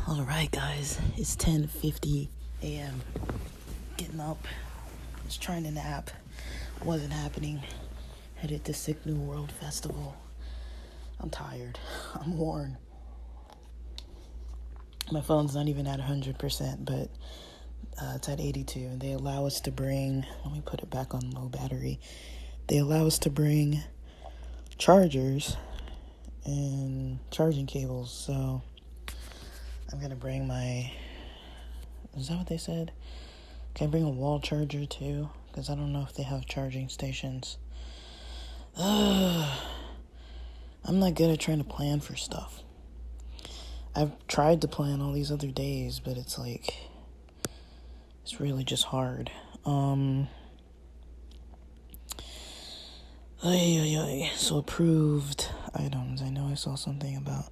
Alright guys, it's 10:50 a.m. Getting up, was trying to nap, wasn't happening. Headed to Sick New World Festival. I'm tired, I'm worn. My phone's not even at 100%, but it's at 82, and they allow us to bring, let me put it back on low battery. They allow us to bring chargers and charging cables, so I'm gonna bring my, is that what they said? Can I bring a wall charger too? Because I don't know if they have charging stations. I'm not good at trying to plan for stuff. I've tried to plan all these other days, but it's like, it's really just hard. So approved items. I know I saw something about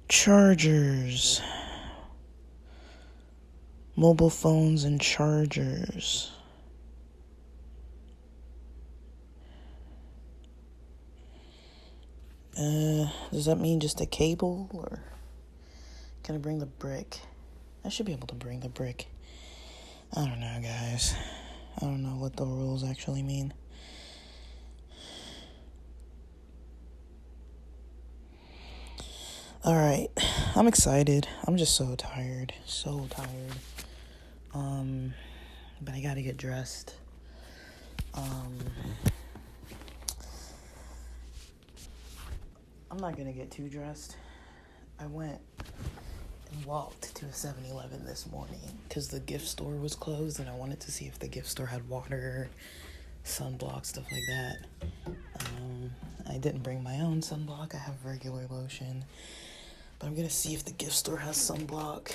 chargers. Mobile phones and chargers. Does that mean just a cable, or can I bring the brick? I should be able to bring the brick. I don't know, guys. I don't know what the rules actually mean. Alright, I'm excited. I'm just so tired. But I gotta get dressed. I'm not gonna get too dressed. I went and walked to a 7-Eleven this morning because the gift store was closed, and I wanted to see if the gift store had water, sunblock, stuff like that. I didn't bring my own sunblock. I have regular lotion, but I'm gonna see if the gift store has sunblock.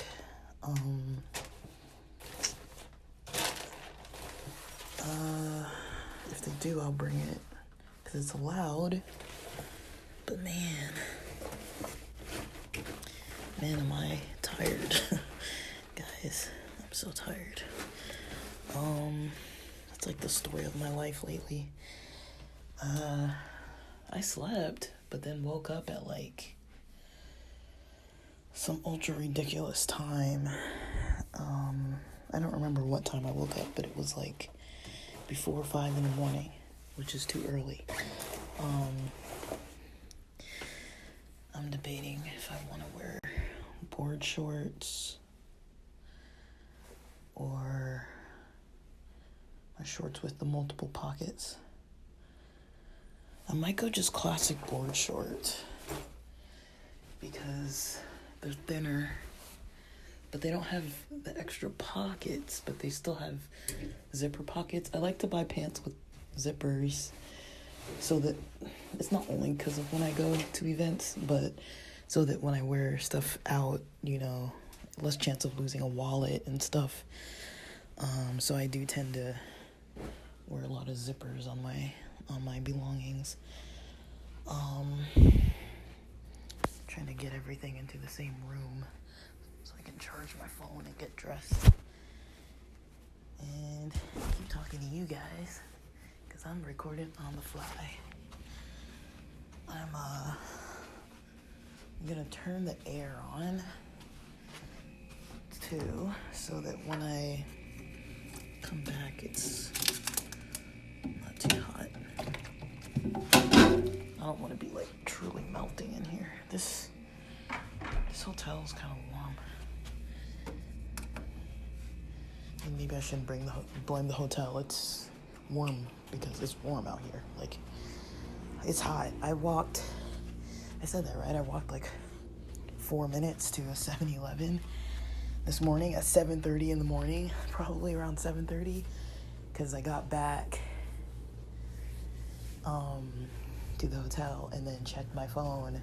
If they do, I'll bring it because it's allowed. But man, am I tired. Guys, I'm so tired. That's like the story of my life lately. I slept, but then woke up at like some ultra ridiculous time. I don't remember what time I woke up, but it was like before 5 in the morning, which is too early. I'm debating if I want to wear board shorts or my shorts with the multiple pockets. I might go just classic board shorts because they're thinner, but they don't have the extra pockets, but they still have zipper pockets. I like to buy pants with zippers so that it's not only because of when I go to events, but so that when I wear stuff out, less chance of losing a wallet and stuff. So I do tend to wear a lot of zippers on my belongings. Trying to get everything into the same room so I can charge my phone and get dressed and keep talking to you guys because I'm recording on the fly. I'm gonna turn the air on too so that when I come back it's not too hot. I don't want to be like truly melting in here. This hotel is kind of warm. And maybe I shouldn't blame the hotel. It's warm because it's warm out here. Like, it's hot. I said that right? I walked like 4 minutes to a 7-Eleven this morning at 7:30 in the morning, probably around 7:30, because I got back to the hotel and then checked my phone,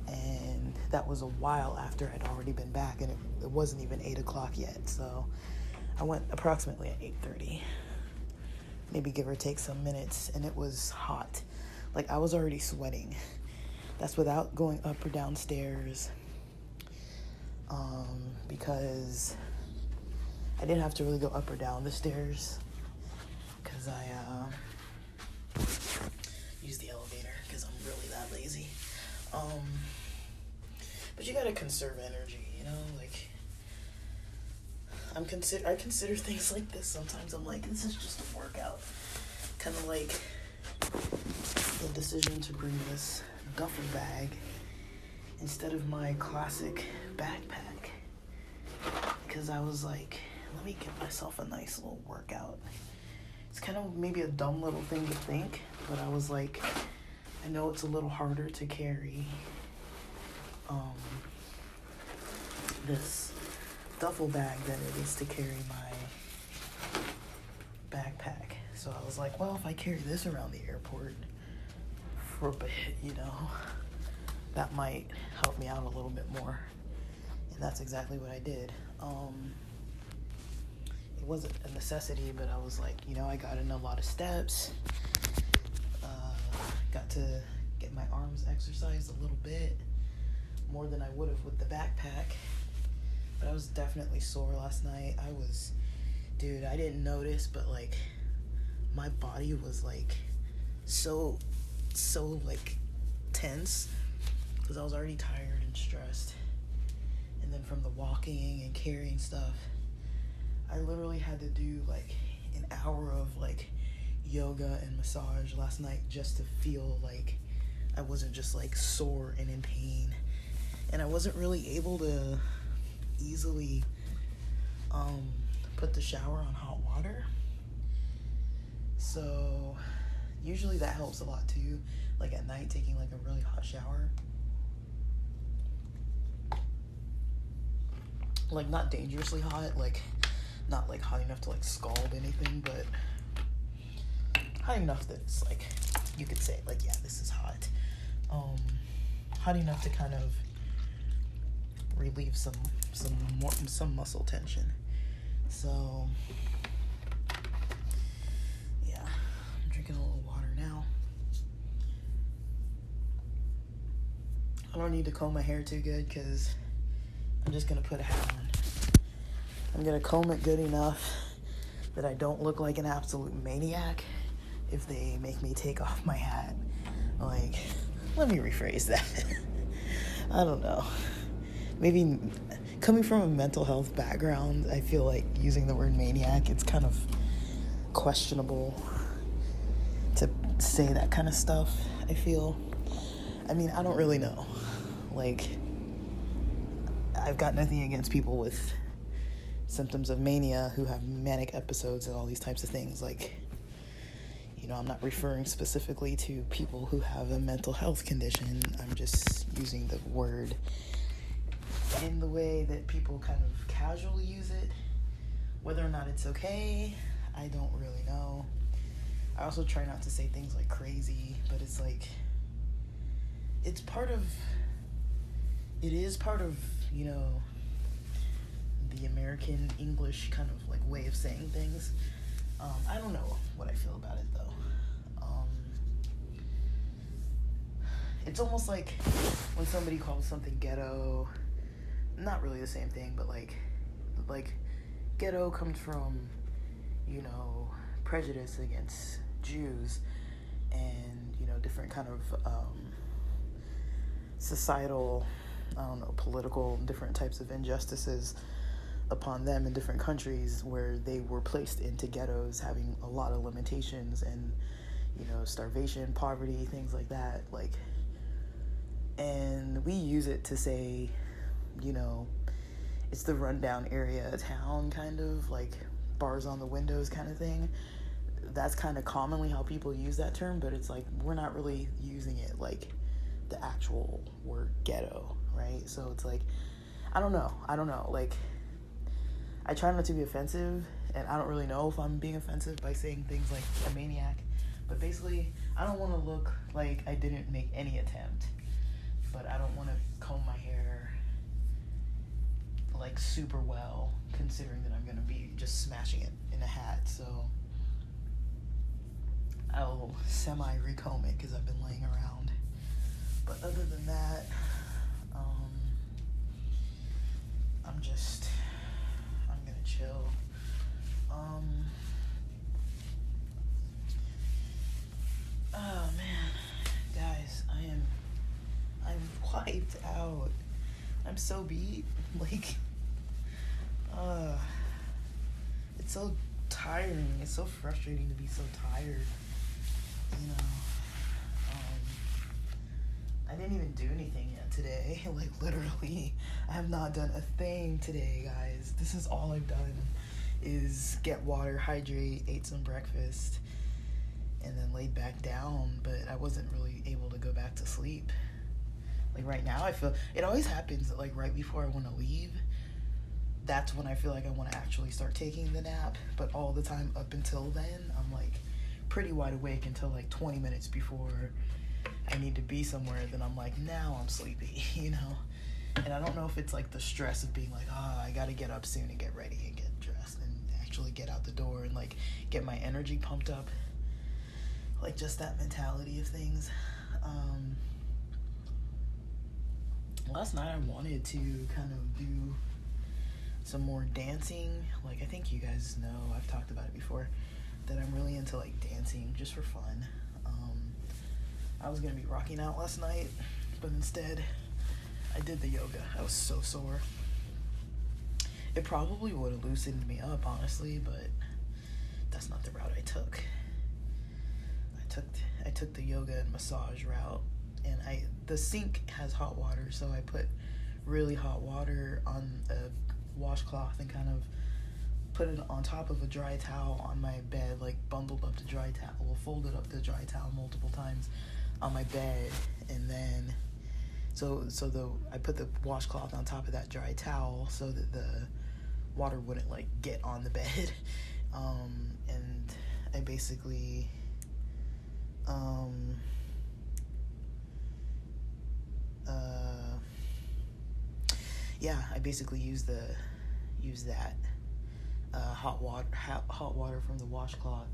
and that was a while after I'd already been back, and it wasn't even 8 o'clock yet, so I went approximately at 8:30, maybe give or take some minutes, and it was hot. Like, I was already sweating. That's without going up or downstairs, because I didn't have to really go up or down the stairs because I used the elevator because I'm really that lazy. But you gotta conserve energy, you know, like I consider things like this. Sometimes I'm like, this is just a workout. Kind of like the decision to bring this duffel bag instead of my classic backpack, because I was like, let me give myself a nice little workout. It's kind of maybe a dumb little thing to think, but I was like, I know it's a little harder to carry this duffel bag than it is to carry my backpack. So I was like, well, if I carry this around the airport for a bit, you know, that might help me out a little bit more. And that's exactly what I did. It wasn't a necessity, but I was like, you know, I got in a lot of steps. Got to get my arms exercised a little bit more than I would have with the backpack. But I was definitely sore last night. Dude, I didn't notice, but like my body was like so like tense because I was already tired and stressed. And then from the walking and carrying stuff, I literally had to do like an hour of like yoga and massage last night just to feel like I wasn't just like sore and in pain. And I wasn't really able to easily put the shower on hot water. So usually that helps a lot too, like at night taking like a really hot shower. Like not dangerously hot, like not like hot enough to like scald anything, but hot enough that it's like you could say like, yeah, this is hot. Hot enough to kind of relieve some muscle tension. So yeah, I'm drinking a little water now. I don't need to comb my hair too good because I'm just gonna put a hat on. I'm gonna comb it good enough that I don't look like an absolute maniac if they make me take off my hat. Like, let me rephrase that. I don't know. Maybe coming from a mental health background, I feel like using the word maniac, it's kind of questionable to say that kind of stuff, I feel. I mean, I don't really know. Like, I've got nothing against people with symptoms of mania who have manic episodes and all these types of things. Like, you know, I'm not referring specifically to people who have a mental health condition. I'm just using the word in the way that people kind of casually use it. Whether or not it's okay, I don't really know. I also try not to say things like crazy, but it's like, it is part of, you know, the American English kind of like way of saying things. I don't know what I feel about it though. It's almost like when somebody calls something ghetto, not really the same thing, but like ghetto comes from, you know, prejudice against Jews and, you know, different kind of societal, I don't know, political, different types of injustices upon them in different countries where they were placed into ghettos having a lot of limitations and, you know, starvation, poverty, things like that. Like, and we use it to say, you know, it's the rundown area of town, kind of like bars on the windows kind of thing. That's kind of commonly how people use that term, but it's like we're not really using it like the actual word ghetto, right? So it's like, I don't know, like, I try not to be offensive, and I don't really know if I'm being offensive by saying things like a maniac, but basically, I don't want to look like I didn't make any attempt, but I don't want to comb my hair like super well, considering that I'm going to be just smashing it in a hat, so I'll semi-recomb it because I've been laying around. But other than that, I'm gonna chill. Oh man, guys, I'm wiped out. I'm so beat. Like, it's so tiring. It's so frustrating to be so tired. You know, I didn't even do anything yet today. Like, literally, I have not done a thing today, guys. This is all I've done is get water, hydrate, ate some breakfast, and then laid back down, but I wasn't really able to go back to sleep. Like, right now, I feel, it always happens, like, right before I want to leave, that's when I feel like I want to actually start taking the nap, but all the time up until then, I'm, like, pretty wide awake until, like, 20 minutes before I need to be somewhere, then I'm like, now I'm sleepy, you know? And I don't know if it's, like, the stress of being like, I gotta get up soon and get ready and get dressed and actually get out the door and, like, get my energy pumped up. Like, just that mentality of things. Last night I wanted to kind of do some more dancing. Like, I think you guys know, I've talked about it before, that I'm really into, like, dancing just for fun. I was gonna be rocking out last night, but instead I did the yoga. I was so sore. It probably would have loosened me up, honestly, but that's not the route I took. I took the yoga and massage route, and the sink has hot water, so I put really hot water on a washcloth and kind of put it on top of a dry towel on my bed, like bundled up the dry towel, folded up the dry towel multiple times on my bed, and then I put the washcloth on top of that dry towel so that the water wouldn't, like, get on the bed, and I basically I basically use that hot water from the washcloth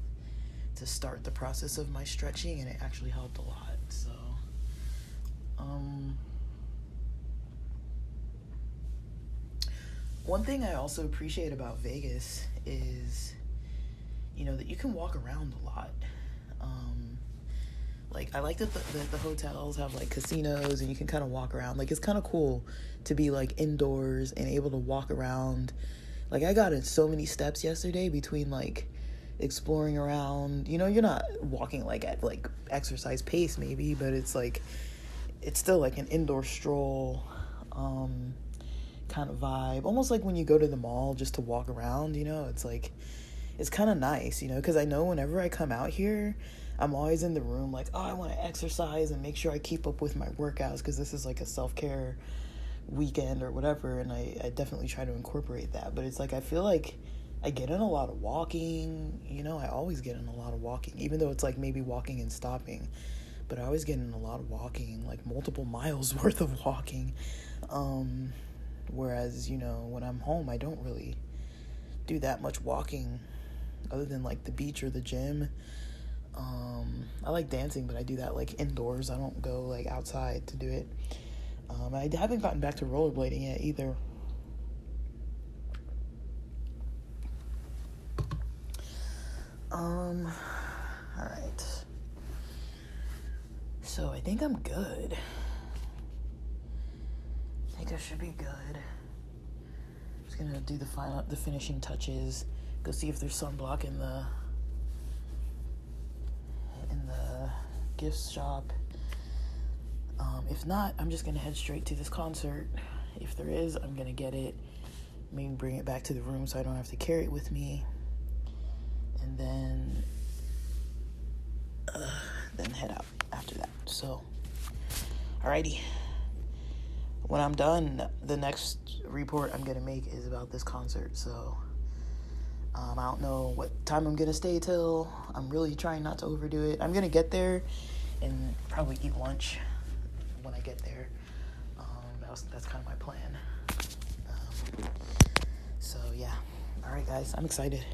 to start the process of my stretching, and it actually helped a lot. So one thing I also appreciate about Vegas is, you know, that you can walk around a lot. Like, I like that the hotels have, like, casinos and you can kind of walk around. Like, it's kind of cool to be, like, indoors and able to walk around. Like, I got in so many steps yesterday between, like, exploring around. You know, you're not walking, like, at, like, exercise pace maybe, but it's, like, it's still, like, an indoor stroll kind of vibe. Almost like when you go to the mall just to walk around, you know? It's, like, it's kind of nice, you know? Because I know whenever I come out here, I'm always in the room like, I want to exercise and make sure I keep up with my workouts because this is like a self-care weekend or whatever, and I definitely try to incorporate that. But it's like, I feel like I get in a lot of walking, you know? I always get in a lot of walking, even though it's like maybe walking and stopping, but I always get in a lot of walking, like multiple miles worth of walking. Whereas, you know, when I'm home, I don't really do that much walking other than like the beach or the gym. I like dancing, but I do that like indoors. I don't go like outside to do it. I haven't gotten back to rollerblading yet either. All right. So I think I'm good. I think I should be good. Just gonna do the finishing touches. Go see if there's sunblock in the gift shop. If not, I'm just gonna head straight to this concert. If there is, I'm gonna get it. Maybe bring it back to the room so I don't have to carry it with me. And then head out after that. So, alrighty. When I'm done, the next report I'm gonna make is about this concert. So, I don't know what time I'm gonna stay till. I'm really trying not to overdo it. I'm gonna get there and probably eat lunch when I get there. That's kind of my plan. So yeah. All right, guys. I'm excited.